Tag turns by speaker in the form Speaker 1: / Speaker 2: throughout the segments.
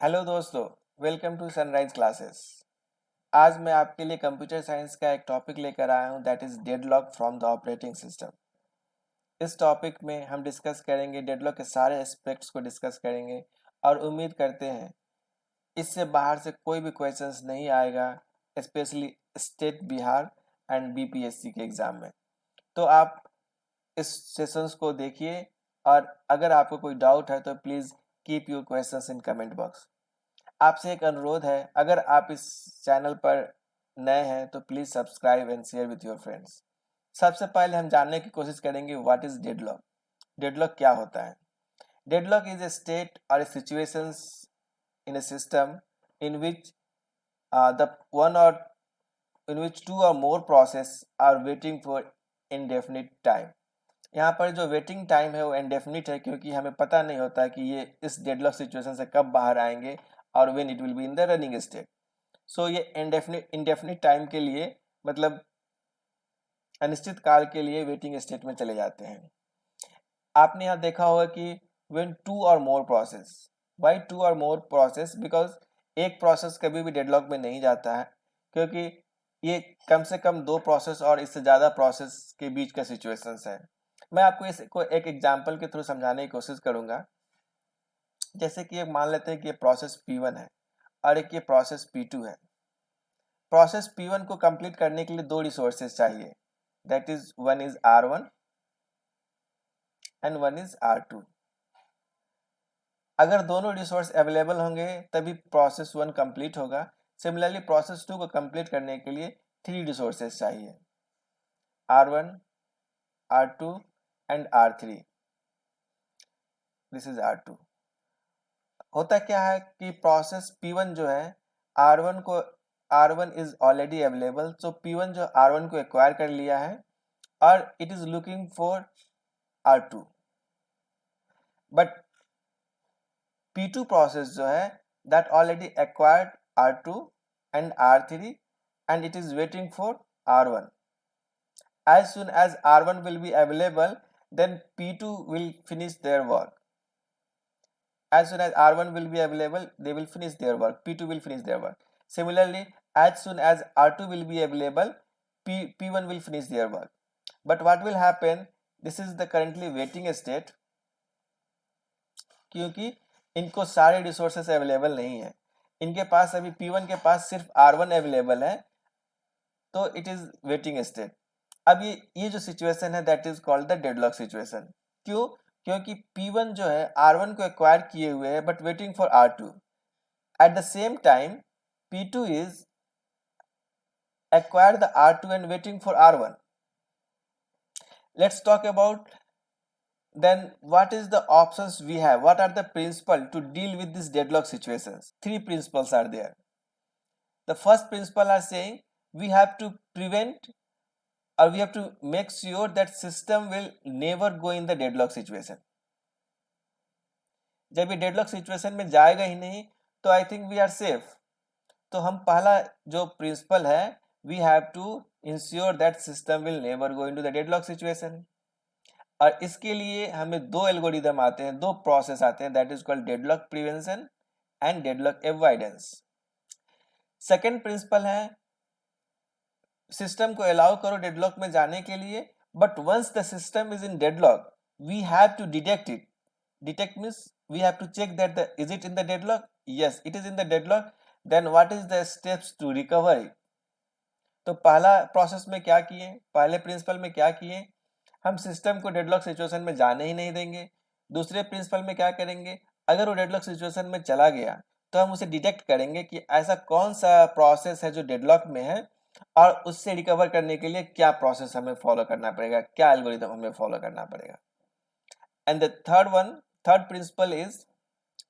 Speaker 1: Hello दोस्तों, welcome to sunrise classes. आज मैं आपके लिए कंप्यूटर साइंस का एक टॉपिक लेकर आया हूं that is deadlock from the operating system. इस टॉपिक में हम डिस्कस करेंगे डेडलॉक के सारे एस्पेक्ट्स को डिस्कस करेंगे और उम्मीद करते हैं इससे बाहर से कोई भी क्वेश्चंस नहीं आएगा, specially state Bihar and BPSC के एग्ज़ाम में। तो आप इस सेशंस को देखिए और अगर आपको कोई डाउट है तो please keep your questions in comment box. आपसे एक अनुरोध है, अगर आप इस चैनल पर नए हैं तो please subscribe and share with your friends. सबसे पहले हम जानने की कोशिश करेंगे व्हाट इज़ डेडलॉक। डेडलॉक क्या होता है? Deadlock is a state or a situations in a system in which the one or in which two or more process are waiting for indefinite time. यहाँ पर जो वेटिंग टाइम है वो indefinite है, क्योंकि हमें पता नहीं होता कि ये इस डेडलॉक सिचुएशन से कब बाहर आएंगे और when it will be in the running state. So ये इंडेफिनिट टाइम के लिए, मतलब अनिश्चित काल के लिए वेटिंग स्टेट में चले जाते हैं। आपने यहाँ देखा होगा कि when to or more process, Y to or more process? Because एक प्रोसेस कभी भी डेडलॉक में नहीं जाता है, क्योंकि ये कम से कम दो प्रोसेस और इससे ज़्यादा प्रोसेस के बीच का सिचुएशंस है। मैं आपको इसको एक एग्जाम्पल के थ्रू समझाने की कोशिश करूंगा। जैसे कि एक मान लेते हैं कि ये प्रोसेस P1 है और एक ये प्रोसेस P2 है। प्रोसेस P1 को कंप्लीट करने के लिए दो रिसोर्सेज चाहिए, that is one is R1 and one is R2। अगर दोनों रिसोर्स अवेलेबल होंगे तभी प्रोसेस 1 कंप्लीट होगा। सिमिलरली प्रोसेस 2 को कंप्लीट करने के लिए थ्री रिसोर्सेज चाहिए, R1, R2 and R3। This is R2। होता क्या है कि प्रोसेस P1 जो है R1 is already available, so P1 जो R1 को एक्वायर कर लिया है और it is looking for R2। But P2 process जो है that already acquired R2 and R3 and it is waiting for R1. As soon as R1 will be available, then P2 will finish their work. As soon as R1 will be available, they will finish their work. P2 will finish their work. Similarly, as soon as R2 will be available, P1 will finish their work. But what will happen? This is the currently waiting state, क्योंकि इनको सारे resources available नहीं है। इनके पास अभी P1 के पास सिर्फ R1 अवेलेबल है, तो इट इज वेटिंग स्टेट। अब ये जो सिचुएशन है that is called the deadlock situation. क्यों? क्योंकि P1 जो है R1 को एक्वायर किए हुए है but waiting for R2। At the same time P2 is acquired the R2 and waiting for R1. Let's talk about then what is the options we have, what are the principles to deal with these deadlock situations. Three principles are there. The first principle are saying we have to prevent or we have to make sure that system will never go in the deadlock situation. जब ये deadlock situation में जाएगा ही नहीं तो I think we are safe. तो हम पहला जो प्रिंसिपल है, we have to ensure that system will never go into the deadlock situation. और इसके लिए हमें दो एल्गोरिदम आते हैं, दो प्रोसेस आते हैं, that is called deadlock prevention and deadlock avoidance. Second principle है सिस्टम को अलाउ करो डेडलॉक में जाने के लिए, but once the system is in deadlock we have to detect it. Detect means we have to check that is it in the deadlock? Yes, it is in the deadlock. Then what is the steps to recover it? तो पहला process में क्या किए, पहले principal में क्या किए, हम सिस्टम को डेडलॉक सिचुएशन में जाने ही नहीं देंगे। दूसरे प्रिंसिपल में क्या करेंगे, अगर वो डेडलॉक सिचुएशन में चला गया तो हम उसे डिटेक्ट करेंगे कि ऐसा कौन सा प्रोसेस है जो डेडलॉक में है और उससे रिकवर करने के लिए क्या प्रोसेस हमें फॉलो करना पड़ेगा, क्या एल्गोरिथम हमें फॉलो करना पड़ेगा। And the third principle is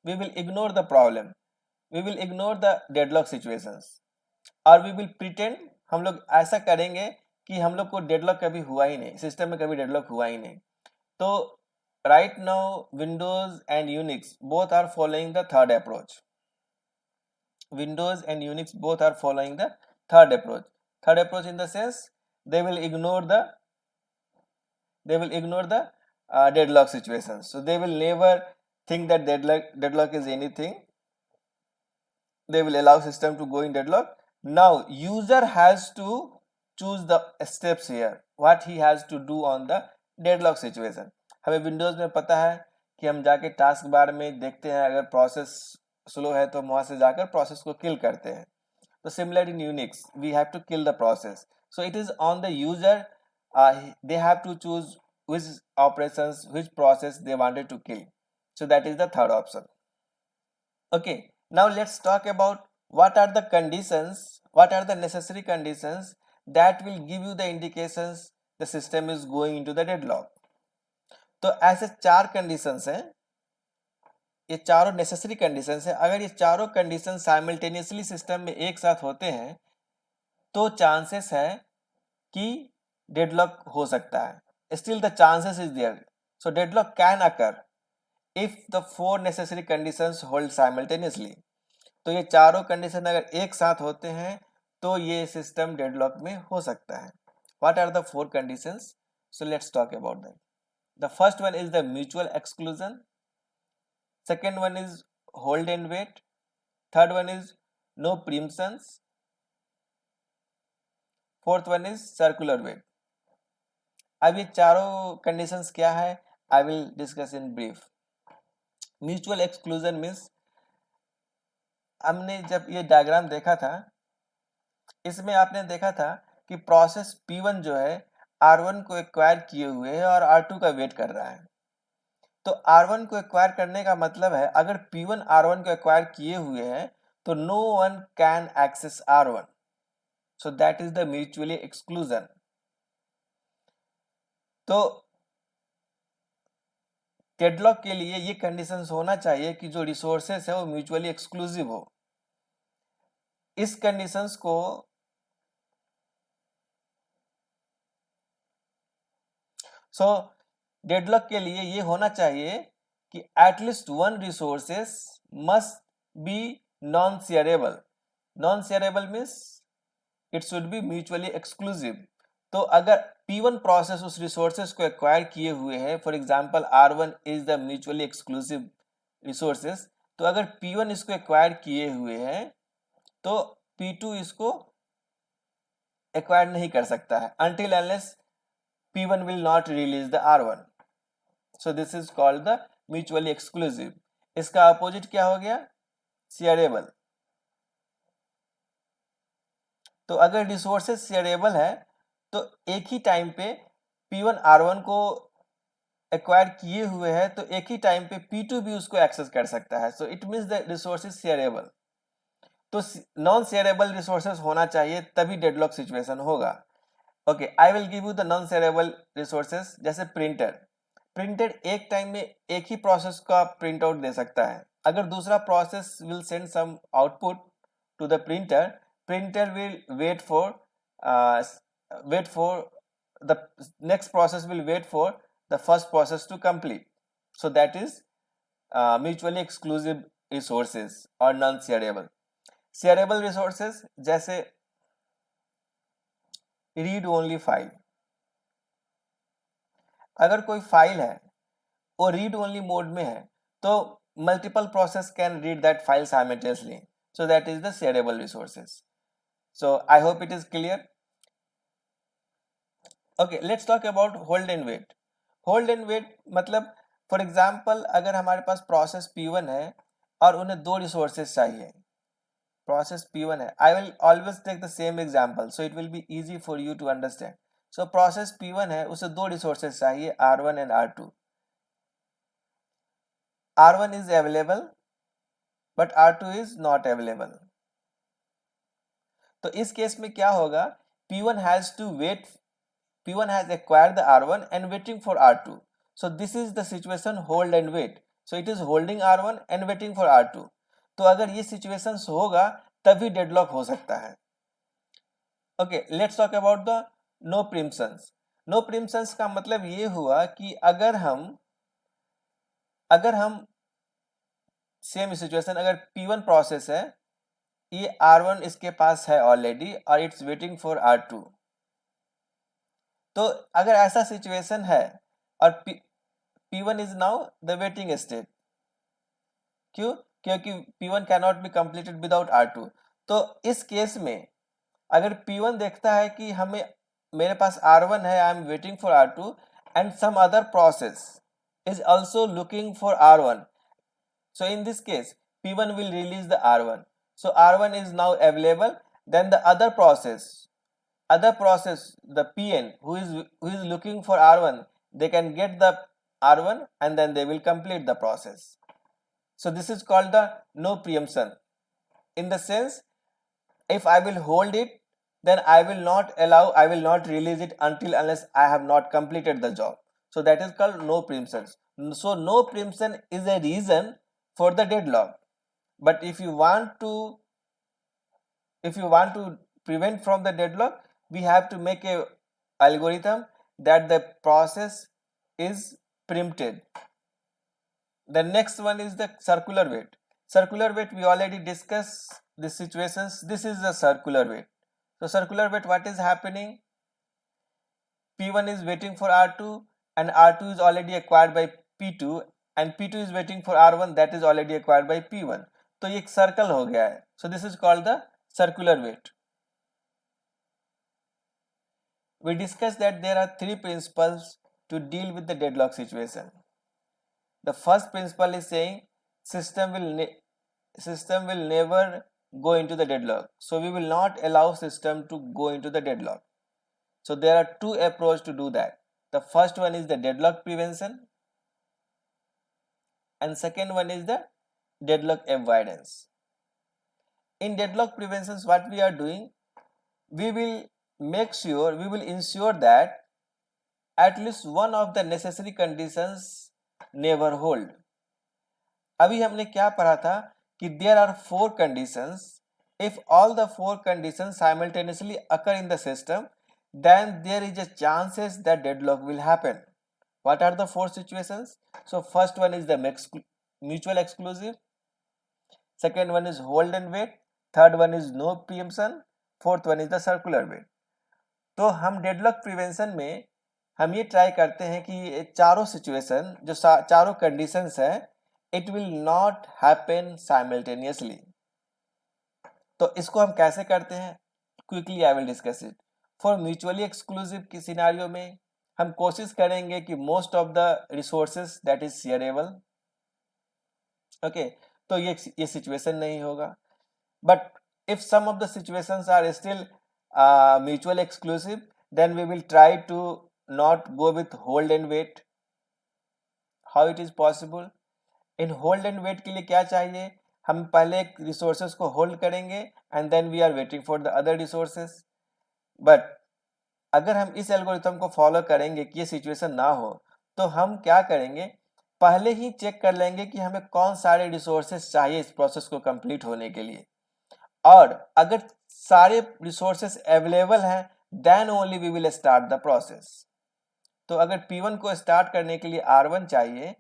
Speaker 1: we will ignore the problem, we will ignore the deadlock situations और we will pretend, हम लोग ऐसा करेंगे कि हम लोग को डेडलॉक कभी हुआ ही नहीं, सिस्टम में कभी डेडलॉक हुआ ही नहीं। तो right now Windows and Unix both are following the third approach. Windows and Unix both are following the third approach. Third approach in the sense they will ignore the deadlock situations. So they will never think that deadlock is anything. they will allow system to go in deadlock. Now user has to choose the steps here, what he has to do on the deadlock situation. हमें Windows में पता है कि हम जाके task bar में देखते हैं, अगर प्रोसेस स्लो है तो हम वहां से जाकर प्रोसेस को किल करते हैं. तो similar in Unix we have to kill the process. So it is on the user, they have to choose which operations, which process they wanted to kill. So that is the third option. Okay, now let's talk about what are the conditions, what are the necessary conditions that will give you the indications the system is going into the deadlock. तो ऐसे 4 conditions हैं, ये चारों necessary conditions हैं. अगर ये चारों condition simultaneously system में एक साथ होते हैं तो चांसेस है कि डेडलॉक हो सकता है. Still the chances is there. So deadlock can occur if the 4 necessary conditions hold simultaneously. तो ये चारों कंडीशन अगर एक साथ होते हैं तो ये सिस्टम डेडलॉक में हो सकता है. What are the 4 conditions? So let's talk about that. The first one is the mutual exclusion. Second one is hold and wait. Third one is no preemptions. Fourth one is circular wait. अब ये चारों conditions क्या है, I will discuss in brief. Mutual exclusion means, हमने जब ये diagram देखा था इसमें आपने देखा था कि प्रोसेस P1 जो है R1 को एक्वायर किए हुए है और R2 का वेट कर रहा है. तो R1 को एक्वायर करने का मतलब है अगर P1 R1 को एक्वायर किए हुए है तो no one can access R1. So that is the mutually exclusion. तो डेडलॉक के लिए ये कंडीशंस होना चाहिए कि जो रिसोर्सेस है वो म्यूचुअली एक्सक्लूसिव हो. इस कंडीशंस को डेडलॉक के लिए ये होना चाहिए कि at least one resources must be non shareable. Non shareable means it should be mutually exclusive. तो अगर P1 प्रोसेस उस रिसोर्सेस को एक्वायर किए हुए है, for example R1 is the mutually exclusive resources, तो अगर P1 इसको एक्वायर किए हुए है तो P2 इसको एक्वायर नहीं कर सकता है until unless P1 will not release the R1. So this is called the mutually exclusive. इसका अपोजिट क्या हो गया? शेयरेबल. तो अगर रिसोर्सेस शेयरेबल है तो एक ही टाइम पे P1 R1 को एक्वायर किए हुए है तो एक ही टाइम पे P2 भी उसको एक्सेस कर सकता है. So it means the resources shareable. तो नॉन शेयरेबल रिसोर्सेस होना चाहिए तभी डेडलॉक सिचुएशन होगा. Okay, I will give you the non shareable resources. जैसे प्रिंटर. प्रिंटर एक टाइम में एक ही प्रोसेस का प्रिंट आउट दे सकता है. अगर दूसरा process will send some output to the printer, printer will wait for the next process will wait for the first process to complete. So that is mutually exclusive resources or non-shareable. Shareable resources जैसे read only file. अगर कोई file है वो read only mode में है तो multiple process can read that file simultaneously. So that is the shareable resources. So I hope it is clear. Okay, let's talk about hold and wait. Hold and wait मतलब for example अगर हमारे पास process P1 है और उन्हें 2 resources चाहिए. Process P1 है, I will always take the same example so it will be easy for you to understand. So process P1 है, उसे 2 रिसोर्सेस चाहिए R1 and R2. R1 is available but R2 is not available. तो इस case में क्या होगा? P1 has to wait. P1 has acquired the R1 and waiting for R2. So this is the situation hold and wait. So it is holding R1 and waiting for R2. तो अगर ये situation होगा तभी deadlock हो सकता है. Okay, let's talk about the no preemptions. No preemptions का मतलब ये हुआ कि अगर हम सेम सिचुएशन, अगर P1 प्रोसेस है, ये R1 इसके पास है ऑलरेडी और इट्स वेटिंग फॉर R2. तो अगर ऐसा सिचुएशन है और P1 is now the waiting state. क्यों? क्योंकि P1 cannot be completed without R2। तो इस केस में अगर P1 देखता है कि हमें मेरे पास R1 है, I am waiting for R2 and some other process is also looking for R1. So in this case, P1 will release the R1. So R1 is now available. Then the other process, the PN who is looking for R1, they can get the R1 and then they will complete the process. So this is called the no preemption. In the sense, if I will hold it, then I will not release it unless I have not completed the job. So that is called no preemption. So no preemption is a reason for the deadlock. But if you want to prevent from the deadlock, we have to make a algorithm that the process is preempted. The next one is the circular wait. Circular wait, we already discussed the situations. This is the circular wait. So circular wait, what is happening? P1 is waiting for R2 and R2 is already acquired by P2 and P2 is waiting for R1 that is already acquired by P1. तो ये एक circle हो गया है. So this is called the circular wait. We discussed that there are three principles to deal with the deadlock situation. The first principle is saying system will never go into the deadlock. So we will not allow system to go into the deadlock. So there are two approaches to do that. The first one is the deadlock prevention and second one is the deadlock avoidance. In deadlock prevention, what we are doing, we will ensure that at least one of the necessary conditions never hold. अभी हमने क्या पढ़ा था कि there are four conditions. If all the four conditions simultaneously occur in the system, then there is a chances that deadlock will happen. What are the four situations? So first one is the mutual exclusive, second one is hold and wait, third one is no preemption, fourth one is the circular wait. तो हम deadlock prevention में हम ये try करते हैं कि ये चारों सिचुएशन जो चारों कंडीशंस हैं it will not happen simultaneously. तो इसको हम कैसे करते हैं, quickly I will discuss it. For mutually exclusive की सिनारियो में हम कोशिश करेंगे कि most of the resources that is shareable. Okay, तो ये सिचुएशन नहीं होगा. But if some of the situations are still mutual exclusive, then we will try to not go with hold and wait. How it is possible? In hold and wait के लिए क्या चाहिए, हम पहले एक resources को hold करेंगे and then we are waiting for the other resources. But अगर हम इस एल्गोरिथम को फॉलो करेंगे कि ये सिचुएशन ना हो, तो हम क्या करेंगे, पहले ही चेक कर लेंगे कि हमें कौन सारे रिसोर्सेस चाहिए इस प्रोसेस को कंप्लीट होने के लिए. और अगर सारे रिसोर्सेस अवेलेबल हैं then only we will start the process. तो अगर P1 को स्टार्ट करने के लिए R1 चाहिए,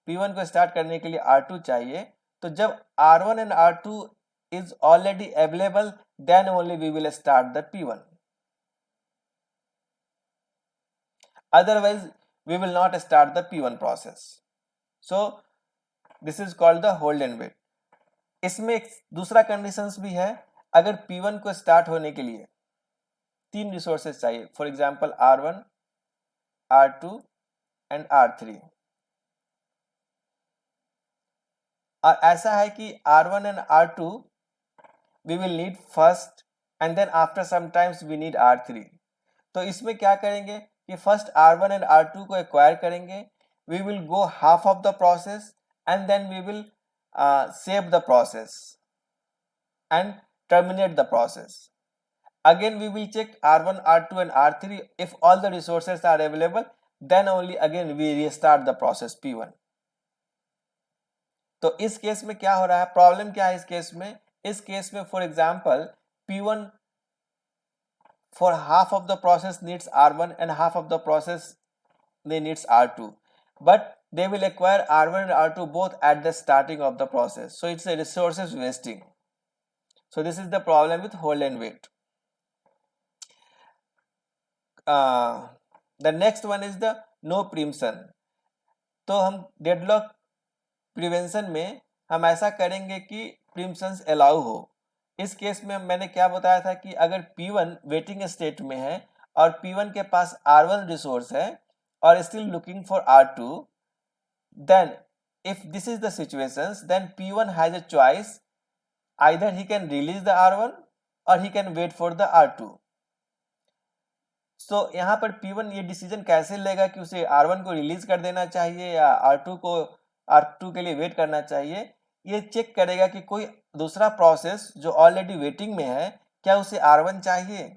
Speaker 1: P1 को स्टार्ट करने के लिए R2 चाहिए, तो जब R1 and R2 is already available then only we will start the P1. Otherwise we will not start the P1 process. So this is called the hold and wait. इसमें एक दूसरा conditions भी है. अगर P1 को start होने के लिए तीन रिसोर्सेस चाहिए, for example R1, R2 and R3, और ऐसा है कि R1 and R2 we will need first and then after some times we need R3. तो इसमें क्या करेंगे कि फर्स्ट R1 एंड R2 को एक्वायर करेंगे, we will go half of the process and then we will save the process and terminate the process. Again we will check R1, R2 and R3. If all the resources are available, then only again we restart the process P1. तो इस case में क्या हो रहा है, problem क्या है इस केस में? इस केस में for example P1 for half of the process needs R1 and half of the process they needs R2, but they will acquire R1 and R2 both at the starting of the process. So it's a resources wasting. So this is the problem with hold and wait. The next one is the no preemption. तो हम deadlock prevention में हम ऐसा करेंगे कि प्रीम्पशंस allow हो। इस case में मैंने क्या बताया था कि अगर P1 वेटिंग स्टेट में है और P1 के पास R1 रिसोर्स है और still looking for R2, then if this is the situations, then P1 has a choice, either he can release the R1 or he can wait for the R2. So यहाँ पर P1 ये decision कैसे लेगा कि उसे R1 को release कर देना चाहिए या R2 के लिए वेट करना चाहिए, ये चेक करेगा कि कोई दूसरा प्रोसेस जो ऑलरेडी वेटिंग में है क्या उसे R1 चाहिए।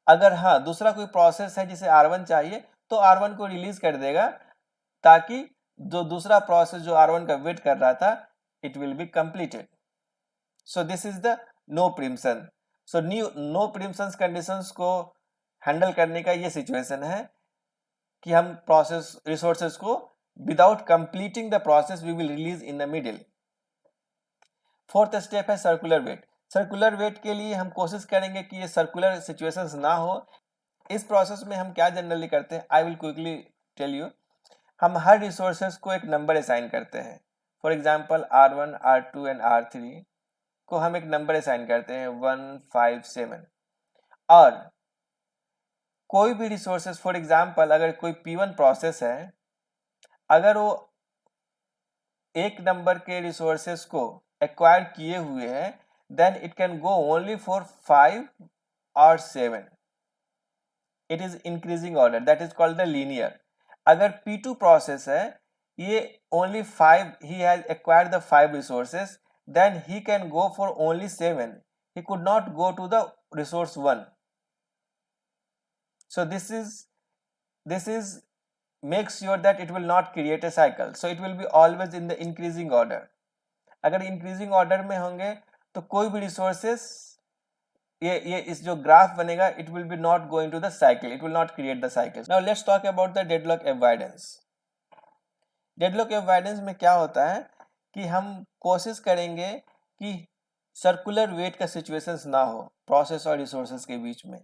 Speaker 1: अगर हाँ दूसरा कोई प्रोसेस है जिसे R1 चाहिए तो R1 को रिलीज कर देगा, ताकि जो दूसरा प्रोसेस जो R1 का वेट कर रहा था it will be completed. So this is the no preemption. So no preemption conditions को हैंडल करने का ये सिचुएशन है कि हम प्रोसेस रिसोर्सेज को without completing the process we will release in the middle. Fourth step है सर्कुलर वेट। सर्कुलर वेट के लिए हम कोशिश करेंगे कि ये सर्कुलर सिचुएशंस ना हो। इस प्रोसेस में हम क्या जनरली करते हैं, I will quickly tell you. हम हर रिसोर्सेज को एक नंबर असाइन करते हैं। For example R1, R2 and R3 को हम एक नंबर असाइन करते हैं 1, 5, 7। और कोई भी रिसोर्सेज, फॉर एग्जाम्पल अगर कोई P1 प्रोसेस है, अगर वो एक नंबर के रिसोर्सेज को एक्वायर किए हुए हैं, then it can go only for 5 और 7। It is increasing order, that is called the linear. अगर P2 प्रोसेस है, ये only 5, he has acquired the 5 resources, then he can go for only 7. He could not go to the resource 1. So this is makes sure that it will not create a cycle. So it will be always in the increasing order. अगर increasing order में होंगे तो कोई भी resources ये इस जो graph बनेगा it will be not going to the cycle. It will not create the cycle. Now let's talk about the deadlock avoidance. Deadlock avoidance में क्या होता है कि हम कोशिश करेंगे कि सर्कुलर वेट का सिचुएशंस ना हो प्रोसेस और रिसोर्सेज के बीच में।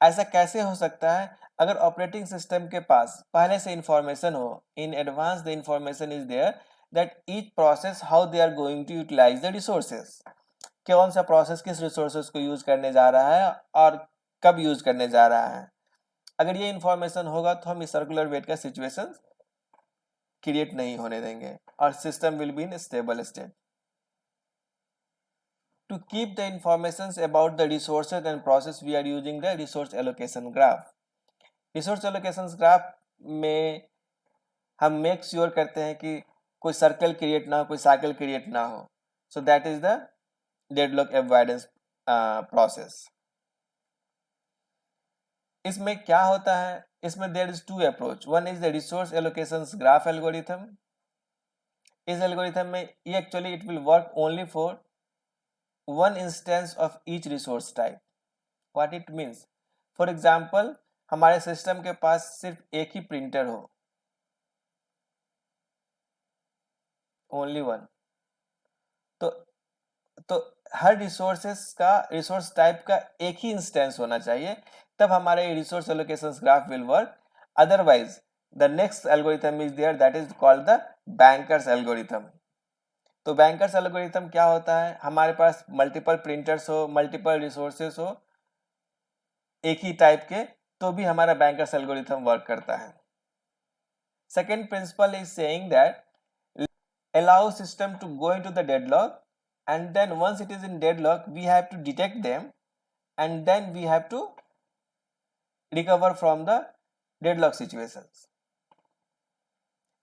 Speaker 1: ऐसा कैसे हो सकता है, अगर ऑपरेटिंग सिस्टम के पास पहले से इंफॉर्मेशन हो, in advance the information is there that each process how they are going to utilize the resources, कौन सा प्रोसेस किस रिसोर्सेज को यूज करने जा रहा है और कब यूज करने जा रहा है। अगर ये इंफॉर्मेशन होगा तो हम इस सर्कुलर वेट का सिचुएशन क्रिएट नहीं होने देंगे और system will be in stable state. To keep the informations about the resources and process, we are using the resource allocation graph. Resource allocation graph में हम मेक श्योर करते हैं कि कोई सर्कल क्रिएट ना हो, कोई साइकिल क्रिएट ना हो। So that is the deadlock avoidance process. इसमें क्या होता है, इसमें there is two approach. One is the resource allocation graph algorithm. इस एल्गोरिथम में ये actually it will work only for one instance of each resource type. What it means, for example हमारे system के पास सिर्फ एक ही प्रिंटर हो, ओनली वन, तो हर रिसोर्स टाइप का एक ही इंस्टेंस होना चाहिए, तब हमारे resource allocation graph will work. Otherwise the next algorithm is there that is called the banker's algorithm. तो बैंकर्स एल्गोरिथम क्या होता है, हमारे पास मल्टीपल प्रिंटर्स हो, मल्टीपल रिसोर्सेस हो एक ही टाइप के, तो भी हमारा बैंकर्स एल्गोरिथम वर्क करता है। Second principle is saying that allow system to go into the deadlock, and then once it is in deadlock we have to detect them and then we have to recover from the deadlock situations.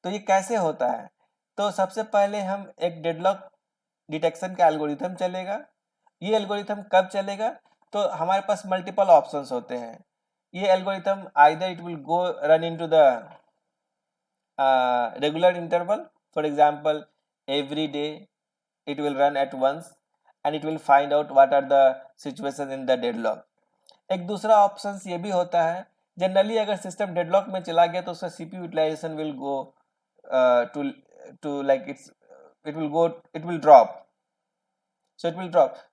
Speaker 1: तो ये कैसे होता है, तो सबसे पहले हम एक डेडलॉक डिटेक्शन का एल्गोरिथम चलेगा। ये एल्गोरिथम कब चलेगा, तो हमारे पास मल्टीपल ऑप्शंस होते हैं। ये algorithm either it will go run into the regular interval, for example every day it will run at once and it will find out what are the situations in the deadlock. एक दूसरा option ये भी होता है, generally अगर system deadlock में चला गया तो उसका CPU utilization will go to like it will drop.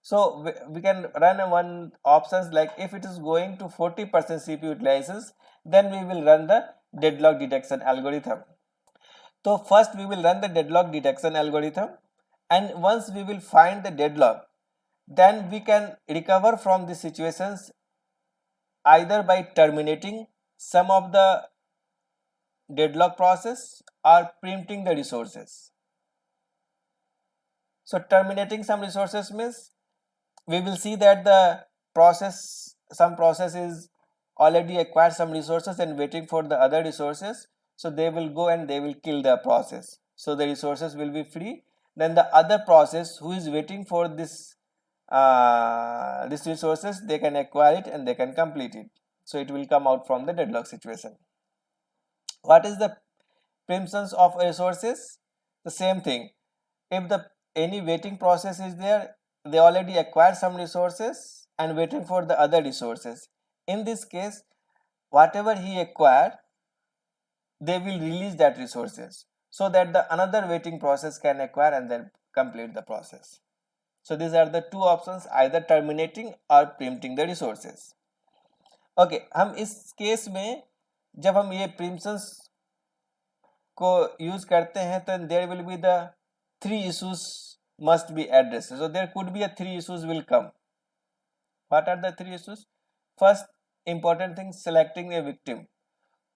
Speaker 1: So we can run one options like if it is going to 40% CPU utilization, then we will run the deadlock detection algorithm. तो first we will run the deadlock detection algorithm And once we will find the deadlock, then we can recover from these situations either by terminating some of the deadlock process or preempting the resources. So terminating some resources means we will see that some process is already acquired some resources and waiting for the other resources, so they will go and they will kill the process, so the resources will be free. Then the other process who is waiting for this resources, they can acquire it and they can complete it, so it will come out from the deadlock situation. What is the preemptions of resources? The same thing. If the any waiting process is there, they already acquired some resources and waiting for the other resources. In this case, whatever he acquired, they will release that resources so that the another waiting process can acquire and then complete the process. So these are the two options, either terminating or preempting the resources. Okay, हम इस case में जब हम ये preemptions को use करते हैं तो there will be the three issues must be addressed. So there could be a three issues will come. What are the three issues? First important thing, selecting a victim.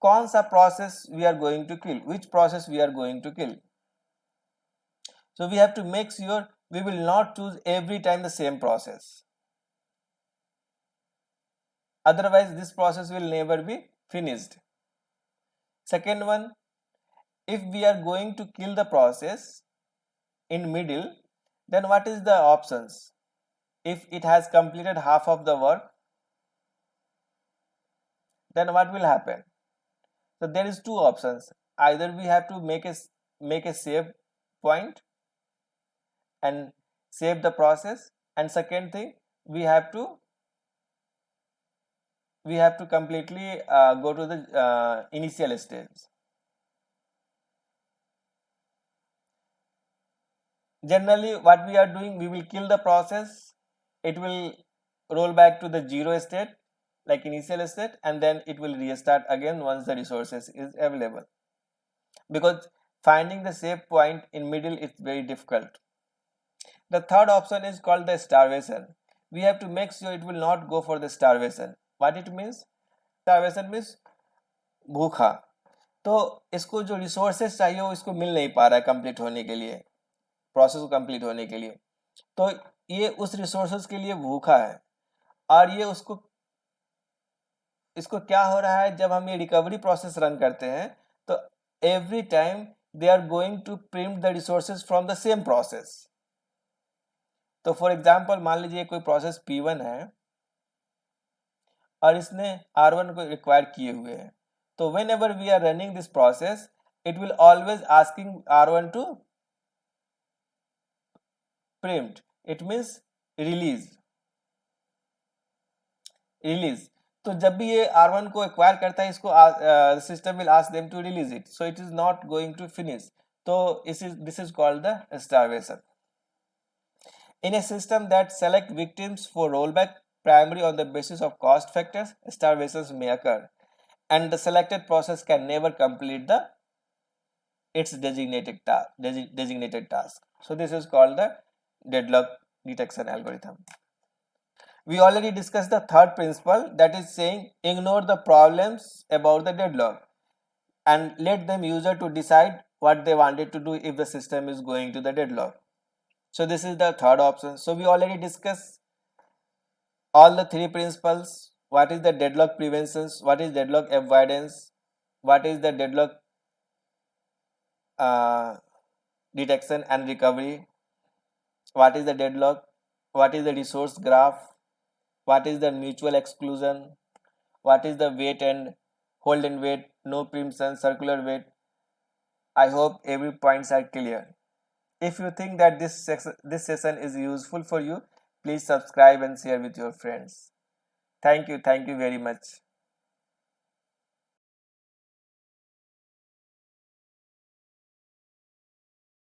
Speaker 1: कौन सा process we are going to kill, which process we are going to kill. So we have to make sure we will not choose every time the same process. Otherwise this process will never be finished. Second one, if we are going to kill the process in middle, then what is the options? If it has completed half of the work, then what will happen? So there is two options. Either we have to make a save point and save the process, and second thing, we have to completely go to the initial stage. Generally what we are doing, we will kill the process, it will roll back to the zero state like initial state, and then it will restart again once the resources is available, because finding the save point in middle is very difficult. The third option is called the starvation. We have to make sure it will not go for the starvation. What it means? Starvation means भूखा, तो इसको जो resources चाहिए वो इसको मिल नहीं पा रहा है कंप्लीट होने के लिए, प्रोसेस को कंप्लीट होने के लिए, तो ये उस रिसोर्सेज के लिए भूखा है। और ये इसको क्या हो रहा है, जब हम ये रिकवरी प्रोसेस रन करते हैं तो every time they are going to preempt the resources from the same process. तो फॉर एग्जांपल मान लीजिए कोई प्रोसेस P1 है और इसने R1 को रिक्वायर किए हुए हैं, तो whenever we are running this process, it will always asking R1 to preempt, it means release. तो जब भी ये R1 को एक्वायर करता है, इसको system will ask them to release it, so it is not going to finish, तो this is called the starvation. In a system that select victims for rollback primarily on the basis of cost factors, starvations may occur, and the selected process can never complete its designated task. So this is called the deadlock detection algorithm. We already discussed the third principle, that is saying ignore the problems about the deadlock and let them user to decide what they wanted to do if the system is going to the deadlock. So this is the third option. So we already discussed all the three principles. What is the deadlock preventions, what is deadlock avoidance, what is the deadlock detection and recovery, what is the deadlock, what is the resource graph, what is the mutual exclusion, what is the wait and hold and wait, no preemption, circular wait. I hope every points are clear. If you think that this session is useful for you, please subscribe and share with your friends. Thank you very much.